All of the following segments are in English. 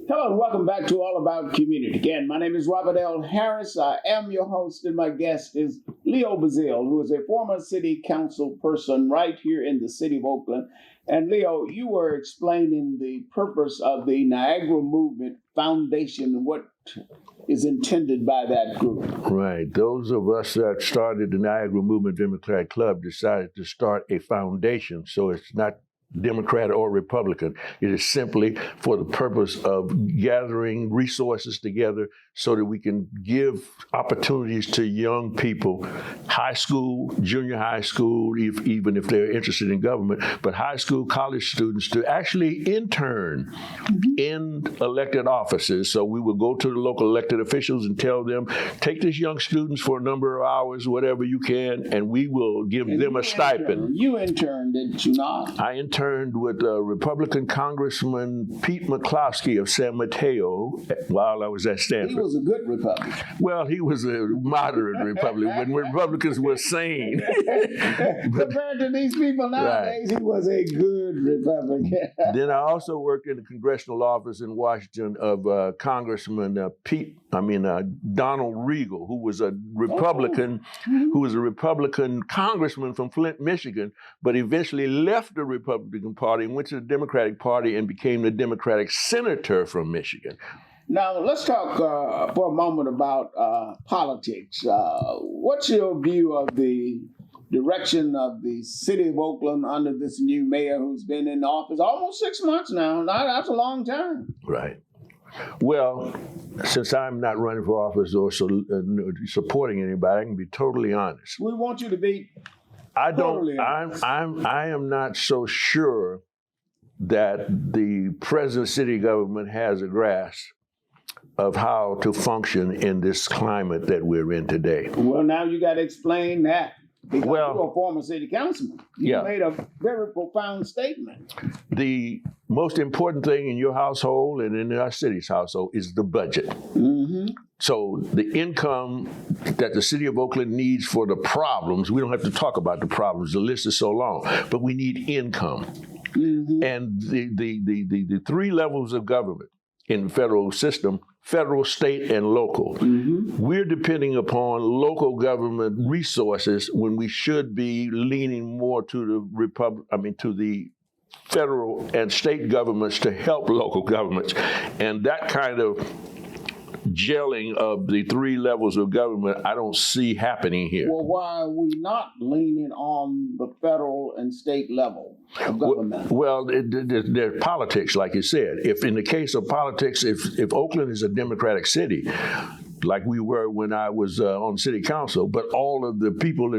Hello and welcome back to All About Community. Again, my name is Robert L. Harris. I am your host, and my guest is Leo Bazile, who is a former city council person right here in the city of Oakland. And Leo, you were explaining the purpose of the Niagara Movement Foundation and what is intended by that group. Right. Those of us that started the Niagara Movement Democratic Club decided to start a foundation, so it's not Democrat or Republican. It is simply for the purpose of gathering resources together so that we can give opportunities to young people, high school, junior high school, even if they're interested in government, but high school, college students to actually intern in elected offices. So we will go to the local elected officials and tell them, take these young students for a number of hours, whatever you can, and we will give them a stipend. You interned, did you not? I interned with Republican Congressman Pete McCloskey of San Mateo while I was at Stanford. He was a good Republican. Well, he was a moderate Republican when Republicans were sane. Compared to these people nowadays, He was a good Republican. Then I also worked in the congressional office in Washington of Congressman Donald Regal, who was a Republican, congressman from Flint, Michigan, but eventually left the Republican Party and went to the Democratic Party and became the Democratic senator from Michigan. Now, let's talk for a moment about politics. What's your view of the direction of the city of Oakland under this new mayor who's been in office almost 6 months now? That's a long time. Right. Well, since I'm not running for office or supporting anybody, I can be totally honest. We want you to be I am not so sure that the present city government has a grasp of how to function in this climate that we're in today. Well, now you got to explain that. Because you're a former city councilman. You made a very profound statement. The most important thing in your household and in our city's household is the budget. Mm-hmm. So the income that the city of Oakland needs for the problems, we don't have to talk about the problems, the list is so long, but we need income. Mm-hmm. And the three levels of government in the federal system, federal, state, and local. Mm-hmm. We're depending upon local government resources when we should be leaning more to the federal and state governments to help local governments. And that kind of gelling of the three levels of government, I don't see happening here. Well, why are we not leaning on the federal and state level of government? Well, there's politics, like you said. If in the case of politics, if Oakland is a Democratic city, like we were when I was on city council, but all of the people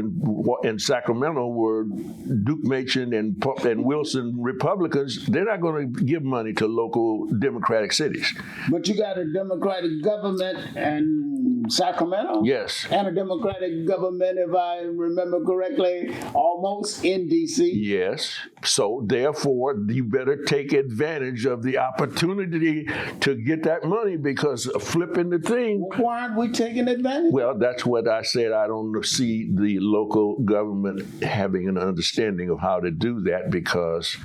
in Sacramento were Duke Machin and Wilson Republicans, they're not going to give money to local Democratic cities. But you got a Democratic government in Sacramento? Yes. And a Democratic government, if I remember correctly, almost in D.C.? Yes. So therefore, you better take advantage of the opportunity to get that money, because flipping the thing... Why aren't we taking advantage? Well, that's what I said. I don't see the local government having an understanding of how to do that, because...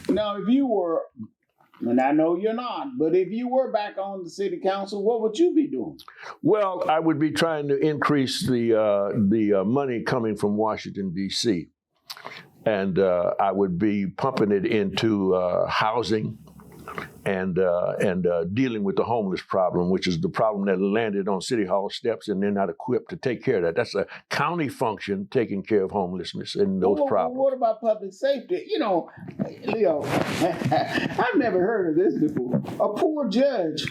Now, if you were, and I know you're not, but if you were back on the city council, what would you be doing? Well, I would be trying to increase the money coming from Washington, D.C., and I would be pumping it into housing, and dealing with the homeless problem, which is the problem that landed on City Hall steps, and they're not equipped to take care of that. That's a county function, taking care of homelessness and those problems. What about public safety? You know, Leo, I've never heard of this before. A poor judge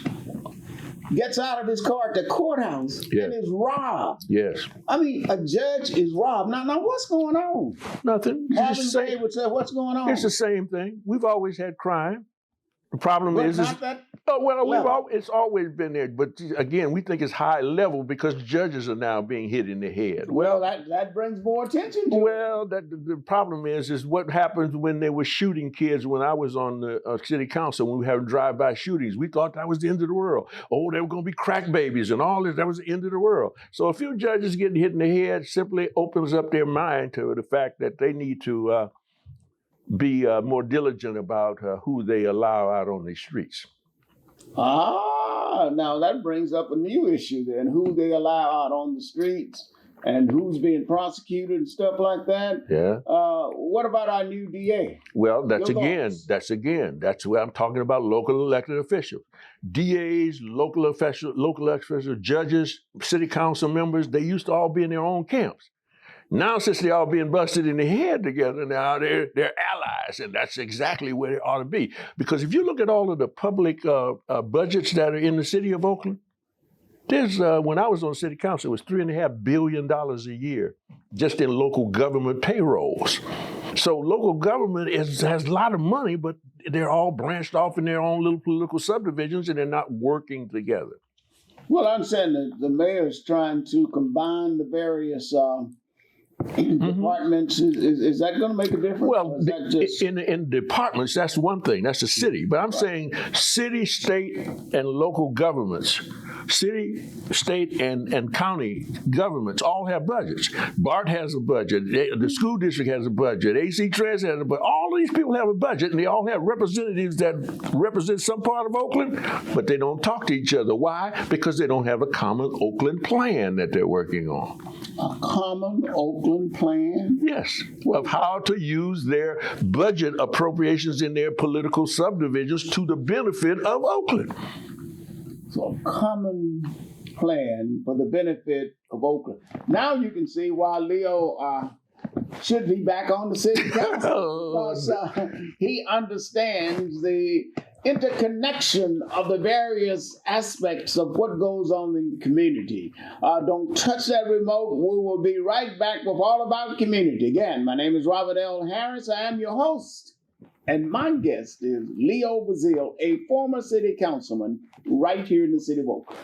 gets out of his car at the courthouse and is robbed. Yes. I mean, a judge is robbed. Now what's going on? Nothing. What's going on? It's the same thing. We've always had crime. The problem it's always been there. But again, we think it's high level because judges are now being hit in the head. Well, that brings more attention to it. Well, the problem is what happens when they were shooting kids when I was on the city council, when we were having drive-by shootings. We thought that was the end of the world. Oh, they were going to be crack babies and all this. That was the end of the world. So a few judges getting hit in the head simply opens up their mind to the fact that they need to be more diligent about who they allow out on the streets. Now that brings up a new issue then, who they allow out on the streets and who's being prosecuted and stuff like that. Yeah. What about our new DA? Well, that's Your that's where I'm talking about local elected officials. DAs, local officials, judges, city council members, they used to all be in their own camps. Now, since they're all being busted in the head together, now they're allies, and that's exactly where they ought to be. Because if you look at all of the public budgets that are in the city of Oakland, there's when I was on city council, it was $3.5 billion a year just in local government payrolls. So local government has a lot of money, but they're all branched off in their own little political subdivisions, and they're not working together. Well, I'm saying that the mayor's trying to combine the various departments. Is that going to make a difference? Well, in departments, that's one thing. That's the city. But I'm saying city, state, and local governments, city, state, and county governments all have budgets. BART has a budget. The school district has a budget. AC Trans has a budget. All of these people have a budget, and they all have representatives that represent some part of Oakland, but they don't talk to each other. Why? Because they don't have a common Oakland plan that they're working on. A common Oakland plan? Yes, of how to use their budget appropriations in their political subdivisions to the benefit of Oakland. So a common plan for the benefit of Oakland. Now you can see why Leo should be back on the city council, because he understands the interconnection of the various aspects of what goes on in the community. Don't touch that remote. We will be right back with All About Community. Again, my name is Robert L. Harris. I am your host. And my guest is Leo Bazile, a former city councilman right here in the city of Oakland.